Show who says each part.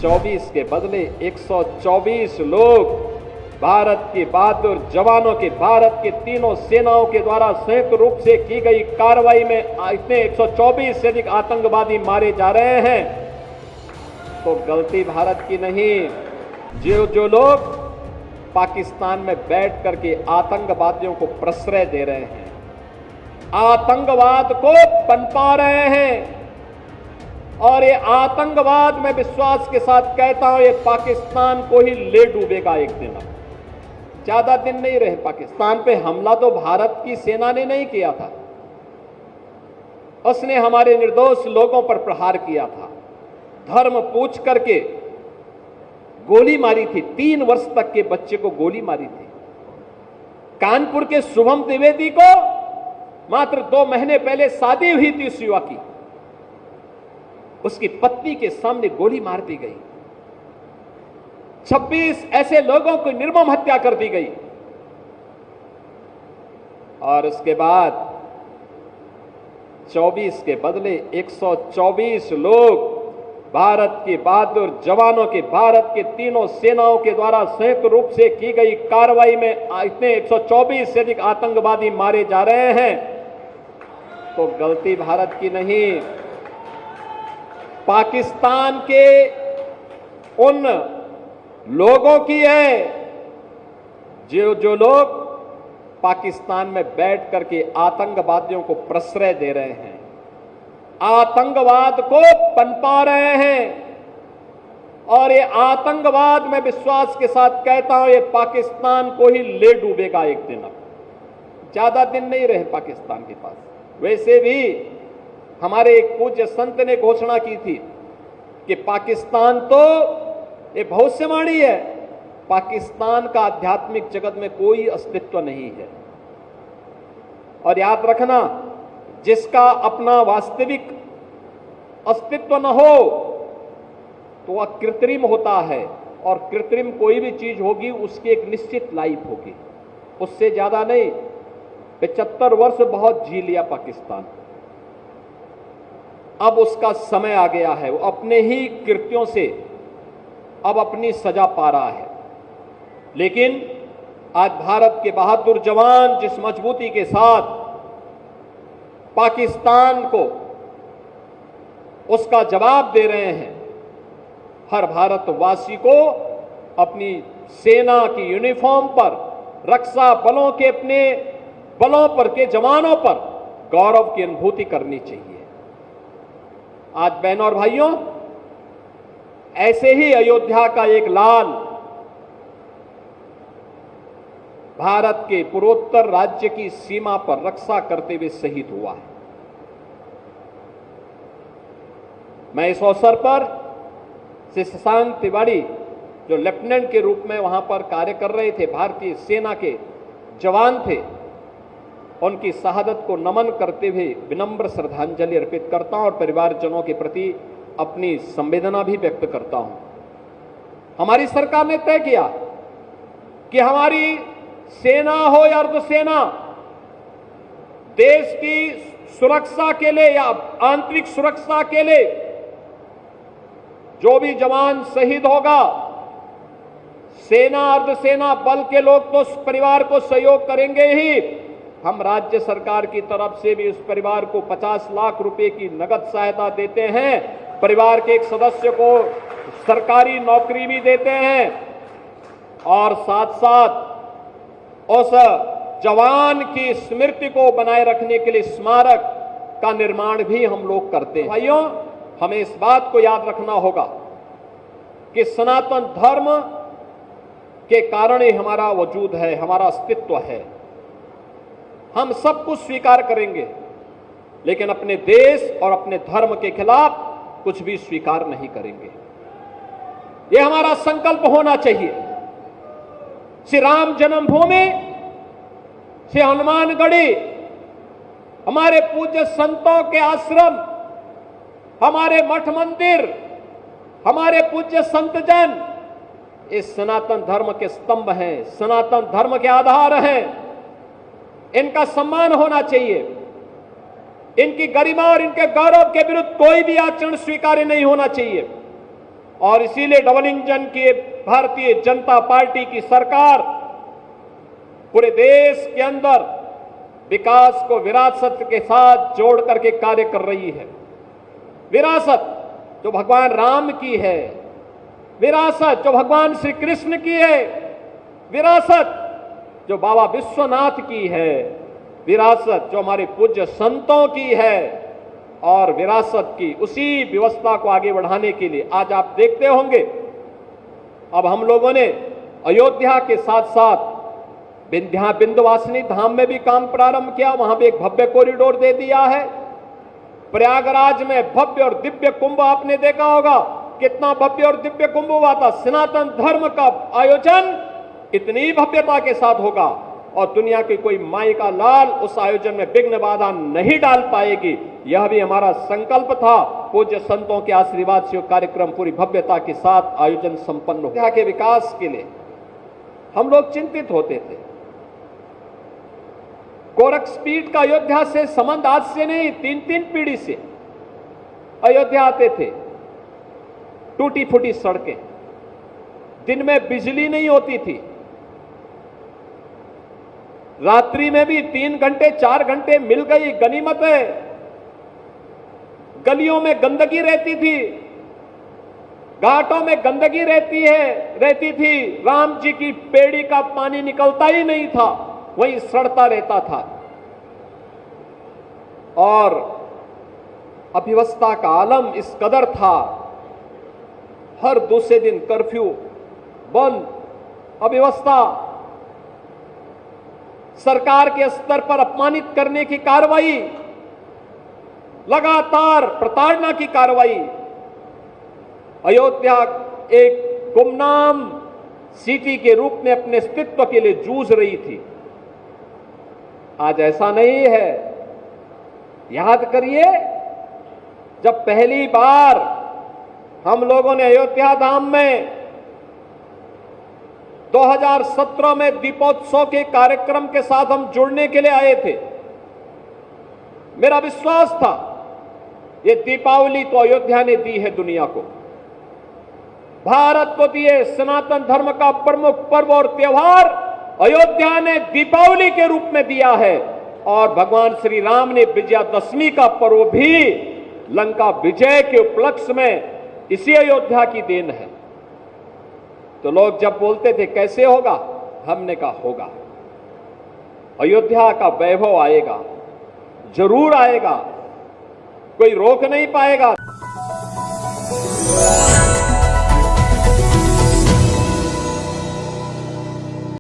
Speaker 1: 24 के बदले 124 लोग भारत के बहादुर जवानों के, भारत के तीनों सेनाओं के द्वारा संयुक्त रूप से की गई कार्रवाई में इतने 124 से अधिक आतंकवादी मारे जा रहे हैं। तो गलती भारत की नहीं। जो लोग पाकिस्तान में बैठ करके आतंकवादियों को प्रश्रय दे रहे हैं, आतंकवाद को पनपा रहे हैं, और ये आतंकवाद में विश्वास के साथ कहता हूं, ये पाकिस्तान को ही ले डूबेगा एक दिन। ज्यादा दिन नहीं रहे। पाकिस्तान पे हमला तो भारत की सेना ने नहीं किया था, उसने हमारे निर्दोष लोगों पर प्रहार किया था, धर्म पूछ करके गोली मारी थी। 3 वर्ष तक के बच्चे को गोली मारी थी। कानपुर के शुभम द्विवेदी को मात्र 2 महीने पहले शादी हुई थी उस युवा की, उसकी पत्नी के सामने गोली मार दी गई। 26 ऐसे लोगों की निर्मम हत्या कर दी गई। और उसके बाद 24 के बदले 124 लोग भारत के बहादुर जवानों के, भारत के तीनों सेनाओं के द्वारा संयुक्त रूप से की गई कार्रवाई में इतने 124 से अधिक आतंकवादी मारे जा रहे हैं। तो गलती भारत की नहीं, पाकिस्तान के उन लोगों की है जो लोग पाकिस्तान में बैठ करके आतंकवादियों को प्रश्रय दे रहे हैं, आतंकवाद को पनपा रहे हैं। और ये आतंकवाद में विश्वास के साथ कहता हूं, ये पाकिस्तान को ही ले डूबेगा एक दिन। अब ज्यादा दिन नहीं रहे पाकिस्तान के पास। वैसे भी हमारे एक पूज्य संत ने घोषणा की थी कि पाकिस्तान तो ये भविष्यवाणी है, पाकिस्तान का आध्यात्मिक जगत में कोई अस्तित्व नहीं है। और याद रखना, जिसका अपना वास्तविक अस्तित्व न हो तो वह कृत्रिम होता है, और कृत्रिम कोई भी चीज होगी उसकी एक निश्चित लाइफ होगी, उससे ज्यादा नहीं। 75 वर्ष बहुत जी लिया पाकिस्तान, अब उसका समय आ गया है, वो अपने ही कृत्यों से अब अपनी सजा पा रहा है। लेकिन आज भारत के बहादुर जवान जिस मजबूती के साथ पाकिस्तान को उसका जवाब दे रहे हैं, हर भारतवासी को अपनी सेना की यूनिफॉर्म पर, रक्षा बलों के अपने बलों पर के जवानों पर गौरव की अनुभूति करनी चाहिए। आज बहनों और भाइयों, ऐसे ही अयोध्या का एक लाल भारत के पूर्वोत्तर राज्य की सीमा पर रक्षा करते हुए शहीद हुआ है। मैं इस अवसर पर श्री शशांक तिवारी, जो लेफ्टिनेंट के रूप में वहां पर कार्य कर रहे थे, भारतीय सेना के जवान थे, उनकी शहादत को नमन करते हुए विनम्र श्रद्धांजलि अर्पित करता हूं और परिवारजनों के प्रति अपनी संवेदना भी व्यक्त करता हूं। हमारी सरकार ने तय किया कि हमारी सेना हो या अर्धसेना, देश की सुरक्षा के लिए या आंतरिक सुरक्षा के लिए जो भी जवान शहीद होगा, सेना अर्धसेना बल के लोग तो उस परिवार को सहयोग करेंगे ही, हम राज्य सरकार की तरफ से भी उस परिवार को 50 लाख रुपए की नगद सहायता देते हैं। परिवार के एक सदस्य को सरकारी नौकरी भी देते हैं, और साथ साथ उस जवान की स्मृति को बनाए रखने के लिए स्मारक का निर्माण भी हम लोग करते हैं। भाइयों, हमें इस बात को याद रखना होगा कि सनातन धर्म के कारण ही हमारा वजूद है, हमारा अस्तित्व है। हम सब कुछ स्वीकार करेंगे, लेकिन अपने देश और अपने धर्म के खिलाफ कुछ भी स्वीकार नहीं करेंगे। यह हमारा संकल्प होना चाहिए। श्री राम जन्मभूमि, श्री हनुमानगढ़ी, हमारे पूज्य संतों के आश्रम, हमारे मठ मंदिर, हमारे पूज्य संतजन, इस सनातन धर्म के स्तंभ हैं, सनातन धर्म के आधार हैं। इनका सम्मान होना चाहिए। इनकी गरिमा और इनके गौरव के विरुद्ध कोई भी आचरण स्वीकार्य नहीं होना चाहिए। और इसीलिए डबल इंजन की भारतीय जनता पार्टी की सरकार पूरे देश के अंदर विकास को विरासत के साथ जोड़ करके कार्य कर रही है। विरासत जो भगवान राम की है, विरासत जो भगवान श्री कृष्ण की है, विरासत जो बाबा विश्वनाथ की है, विरासत जो हमारे पूज्य संतों की है, और विरासत की उसी व्यवस्था को आगे बढ़ाने के लिए आज आप देखते होंगे अब हम लोगों ने अयोध्या के साथ साथ विंध्यवासिनी धाम में भी काम प्रारंभ किया, वहां भी एक भव्य कॉरिडोर दे दिया है। प्रयागराज में भव्य और दिव्य कुंभ आपने देखा होगा, कितना भव्य और दिव्य कुंभ हुआ था। सनातन धर्म का आयोजन इतनी भव्यता के साथ होगा और दुनिया की कोई माई का लाल उस आयोजन में विघ्न बाधा नहीं डाल पाएगी। यह भी हमारा संकल्प था। पूज्य संतों के आशीर्वाद से कार्यक्रम पूरी भव्यता के साथ आयोजन संपन्न हो। यहाँ के विकास के लिए हम लोग चिंतित होते थे। गोरखपीठ का अयोध्या से संबंध आज से नहीं, 3 पीढ़ी से अयोध्या आते थे। टूटी फूटी सड़कें, दिन में बिजली नहीं होती थी, रात्रि में भी 3 घंटे 4 घंटे मिल गई गनीमत है। गलियों में गंदगी रहती थी, घाटों में गंदगी रहती थी। राम जी की पेड़ी का पानी निकलता ही नहीं था, वहीं सड़ता रहता था। और अव्यवस्था का आलम इस कदर था, हर दूसरे दिन कर्फ्यू बंद, अव्यवस्था, सरकार के स्तर पर अपमानित करने की कार्रवाई, लगातार प्रताड़ना की कार्रवाई। अयोध्या एक गुमनाम सिटी के रूप में अपने अस्तित्व के लिए जूझ रही थी। आज ऐसा नहीं है। याद करिए, जब पहली बार हम लोगों ने अयोध्या धाम में 2017 में दीपोत्सव के कार्यक्रम के साथ हम जुड़ने के लिए आए थे। मेरा विश्वास था ये दीपावली तो अयोध्या ने दी है दुनिया को, भारत को दिए सनातन धर्म का प्रमुख पर्व और त्योहार अयोध्या ने दीपावली के रूप में दिया है। और भगवान श्री राम ने विजयादशमी का पर्व भी लंका विजय के उपलक्ष्य में इसी अयोध्या की देन है। तो लोग जब बोलते थे कैसे होगा, हमने कहा होगा। अयोध्या का वैभव आएगा, जरूर आएगा, कोई रोक नहीं पाएगा।